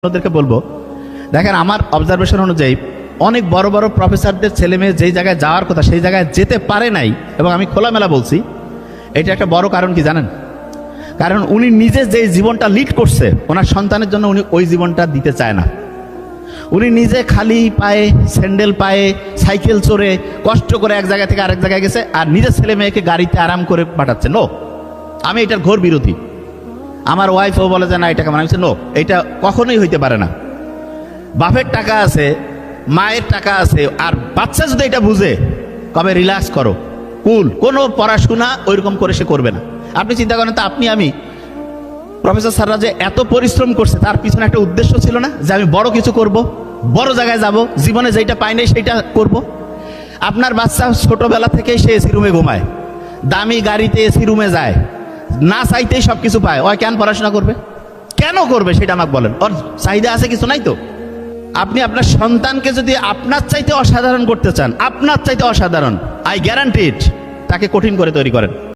ওদেরকে বলবো, দেখেন আমার অবজারভেশন অনুযায়ী অনেক বড় বড় প্রফেসরদের ছেলে মেয়ে যেই জায়গায় যাওয়ার কথা সেই জায়গায় যেতে পারে নাই, এবং আমি খোলামেলা বলছি এটা একটা বড় কারণ কি জানেন? কারণ উনি নিজে যে জীবনটা লিড করছে ওনার সন্তানের জন্য উনি ওই জীবনটা দিতে চায় না। উনি নিজে খালি পায়ে স্যান্ডেল পায়ে সাইকেল চড়ে কষ্ট করে এক জায়গা থেকে আরেক জায়গায় গেছে, আর নিজের ছেলে মেয়েকে গাড়িতে আরাম করে পাঠাচ্ছে। নো, আমি এটার ঘোর বিরোধী। আমার ওয়াইফও বলে যে না এটা কেমন, আমি নো, এটা কখনোই হইতে পারে না। বাপের টাকা আছে, মায়ের টাকা আছে, আর বাচ্চা যদি এটা বুঝে কবে রিল্যাক্স করো, কুল, কোনো পড়াশোনা ওইরকম করে সে করবে না। আপনি চিন্তা করেন তো, আপনি আমি প্রফেসর স্যাররা যে এত পরিশ্রম করছে তার পিছনে একটা উদ্দেশ্য ছিল না যে আমি বড় কিছু করব, বড় জায়গায় যাব, জীবনে যেটা পাই নাই সেটা করব। আপনার বাচ্চা ছোটবেলা থেকেই সে এসি রুমে ঘুমায়, দামি গাড়িতে এসি রুমে যায়, না চাইতেই সব কিছু পায়। ওই কেন পড়াশোনা করবে? কেন করবে সেটা আমাকে বলেন। ওর চাহিদা আছে কিছু নাই তো? আপনি আপনার সন্তানকে যদি আপনার চাইতে অসাধারণ করতে চান, আপনার চাইতে অসাধারণ, আই গ্যারান্টি ইট, তাকে কঠিন করে তৈরি করেন।